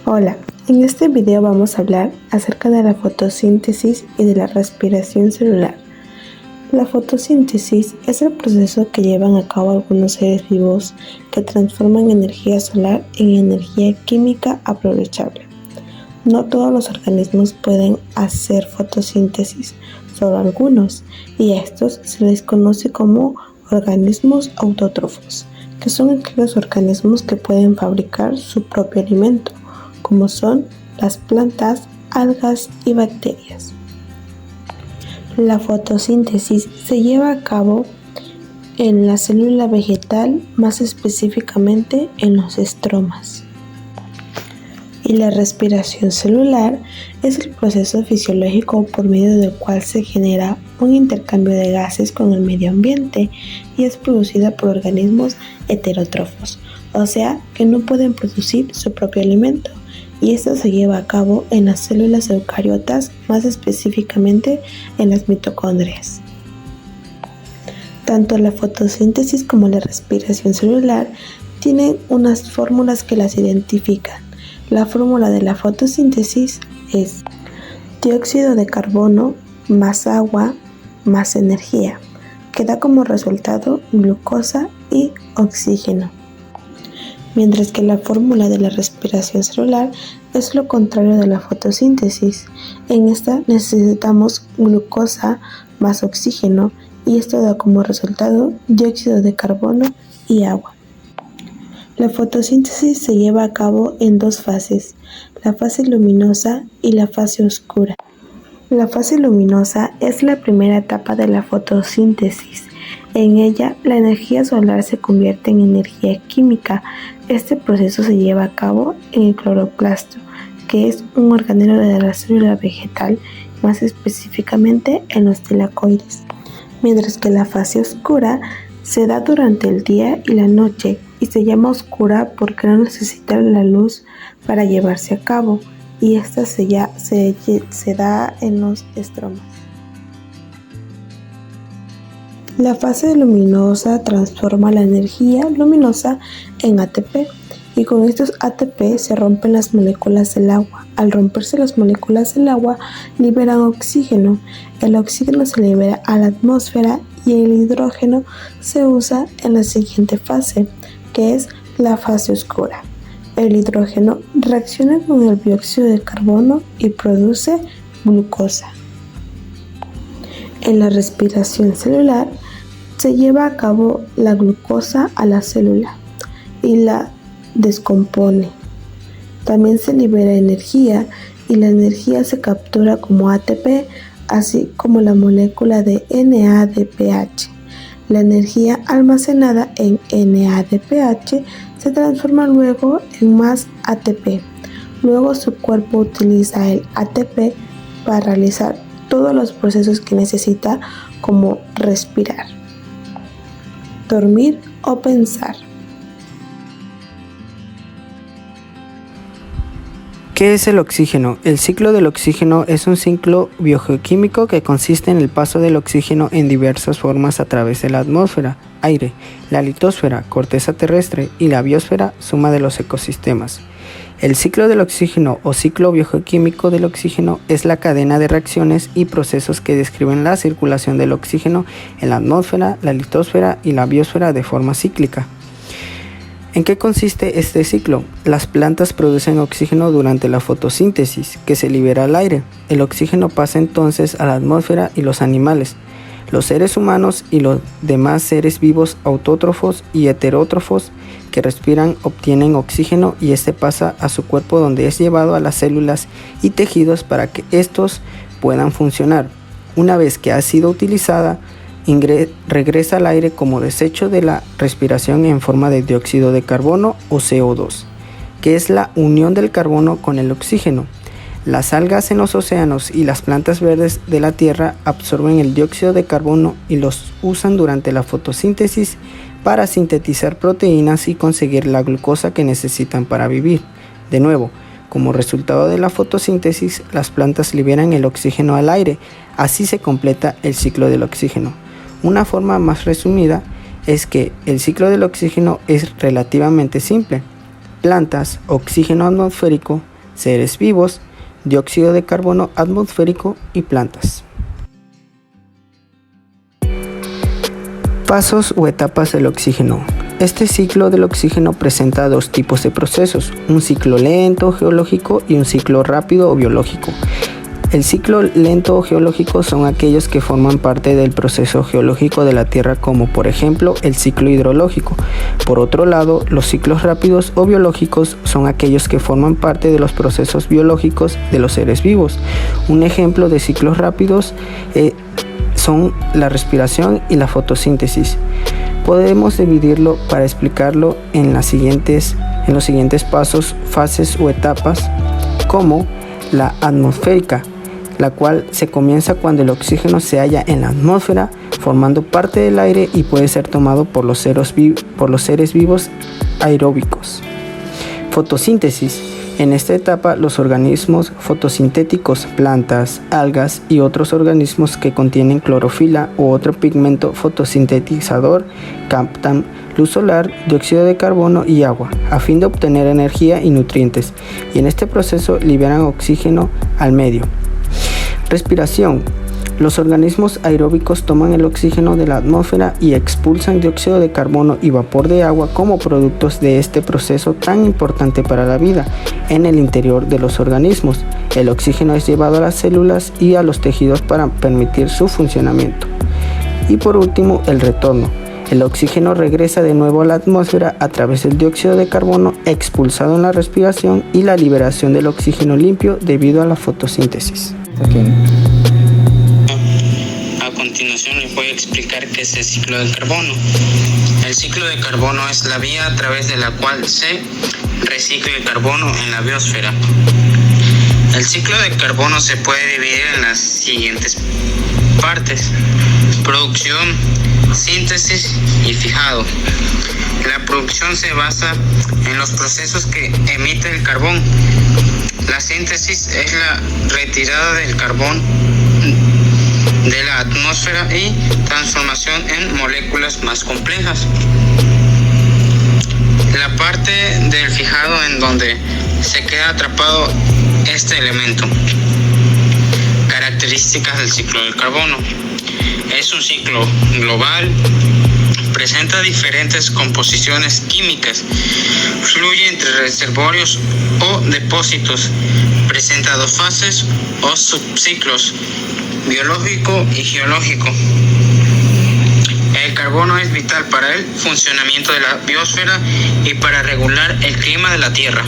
Hola, en este video vamos a hablar acerca de la fotosíntesis y de la respiración celular. La fotosíntesis es el proceso que llevan a cabo algunos seres vivos que transforman energía solar en energía química aprovechable. No todos los organismos pueden hacer fotosíntesis, solo algunos, y a estos se les conoce como organismos autótrofos, que son aquellos organismos que pueden fabricar su propio alimento, como son las plantas, algas y bacterias. La fotosíntesis se lleva a cabo en la célula vegetal, más específicamente en los estromas. Y la respiración celular es el proceso fisiológico por medio del cual se genera un intercambio de gases con el medio ambiente y es producida por organismos heterótrofos, o sea que no pueden producir su propio alimento. Y esto se lleva a cabo en las células eucariotas, más específicamente en las mitocondrias. Tanto la fotosíntesis como la respiración celular tienen unas fórmulas que las identifican. La fórmula de la fotosíntesis es dióxido de carbono más agua más energía, que da como resultado glucosa y oxígeno. Mientras que la fórmula de la respiración celular es lo contrario de la fotosíntesis. En esta necesitamos glucosa más oxígeno y esto da como resultado dióxido de carbono y agua. La fotosíntesis se lleva a cabo en dos fases, la fase luminosa y la fase oscura. La fase luminosa es la primera etapa de la fotosíntesis. En ella, la energía solar se convierte en energía química. Este proceso se lleva a cabo en el cloroplasto, que es un organelo de la célula vegetal, más específicamente en los tilacoides. Mientras que la fase oscura se da durante el día y la noche y se llama oscura porque no necesita la luz para llevarse a cabo, y esta se da en los estromas. La fase luminosa transforma la energía luminosa en ATP y con estos ATP se rompen las moléculas del agua. Al romperse las moléculas del agua liberan oxígeno. El oxígeno se libera a la atmósfera y el hidrógeno se usa en la siguiente fase, que es la fase oscura. El hidrógeno reacciona con el dióxido de carbono y produce glucosa. En la respiración celular se lleva a cabo la glucosa a la célula y la descompone. También se libera energía y la energía se captura como ATP, así como la molécula de NADPH. La energía almacenada en NADPH se transforma luego en más ATP. Luego su cuerpo utiliza el ATP para realizar todos los procesos que necesita, como respirar, dormir o pensar. ¿Qué es el oxígeno? El ciclo del oxígeno es un ciclo biogeoquímico que consiste en el paso del oxígeno en diversas formas a través de la atmósfera, aire, la litosfera, corteza terrestre y la biosfera, suma de los ecosistemas. El ciclo del oxígeno o ciclo biogeoquímico del oxígeno es la cadena de reacciones y procesos que describen la circulación del oxígeno en la atmósfera, la litosfera y la biosfera de forma cíclica. ¿En qué consiste este ciclo? Las plantas producen oxígeno durante la fotosíntesis, que se libera al aire. El oxígeno pasa entonces a la atmósfera y los animales. Los seres humanos y los demás seres vivos autótrofos y heterótrofos que respiran obtienen oxígeno y este pasa a su cuerpo, donde es llevado a las células y tejidos para que estos puedan funcionar. Una vez que ha sido utilizada, regresa al aire como desecho de la respiración en forma de dióxido de carbono o CO2, que es la unión del carbono con el oxígeno. Las algas en los océanos y las plantas verdes de la tierra absorben el dióxido de carbono y los usan durante la fotosíntesis para sintetizar proteínas y conseguir la glucosa que necesitan para vivir. De nuevo, como resultado de la fotosíntesis, las plantas liberan el oxígeno al aire. Así se completa el ciclo del oxígeno. Una forma más resumida es que el ciclo del oxígeno es relativamente simple. Plantas, oxígeno atmosférico, seres vivos, dióxido de carbono atmosférico y plantas. Pasos o etapas del oxígeno. Este ciclo del oxígeno presenta dos tipos de procesos, un ciclo lento geológico y un ciclo rápido o biológico. El ciclo lento o geológico son aquellos que forman parte del proceso geológico de la Tierra, como por ejemplo el ciclo hidrológico. Por otro lado, los ciclos rápidos o biológicos son aquellos que forman parte de los procesos biológicos de los seres vivos. Un ejemplo de ciclos rápidos son la respiración y la fotosíntesis. Podemos dividirlo para explicarlo en los siguientes pasos, fases o etapas, como la atmosférica, la cual se comienza cuando el oxígeno se halla en la atmósfera, formando parte del aire y puede ser tomado por los seres vivos aeróbicos. Fotosíntesis. En esta etapa, los organismos fotosintéticos, plantas, algas y otros organismos que contienen clorofila u otro pigmento fotosintetizador captan luz solar, dióxido de carbono y agua a fin de obtener energía y nutrientes, y en este proceso liberan oxígeno al medio. Respiración. Los organismos aeróbicos toman el oxígeno de la atmósfera y expulsan dióxido de carbono y vapor de agua como productos de este proceso tan importante para la vida en el interior de los organismos. El oxígeno es llevado a las células y a los tejidos para permitir su funcionamiento. Y por último, el retorno. El oxígeno regresa de nuevo a la atmósfera a través del dióxido de carbono expulsado en la respiración y la liberación del oxígeno limpio debido a la fotosíntesis. A continuación les voy a explicar qué es el ciclo del carbono. El ciclo de carbono es la vía a través de la cual se recicla el carbono en la biosfera. El ciclo de carbono se puede dividir en las siguientes partes: producción, síntesis y fijado. La producción se basa en los procesos que emite el carbón. La síntesis es la retirada del carbón de la atmósfera y transformación en moléculas más complejas. La parte del fijado en donde se queda atrapado este elemento. Características del ciclo del carbono. Es un ciclo global, presenta diferentes composiciones químicas, fluye entre reservorios o depósitos, presenta dos fases o subciclos, biológico y geológico. El carbono es vital para el funcionamiento de la biosfera y para regular el clima de la Tierra.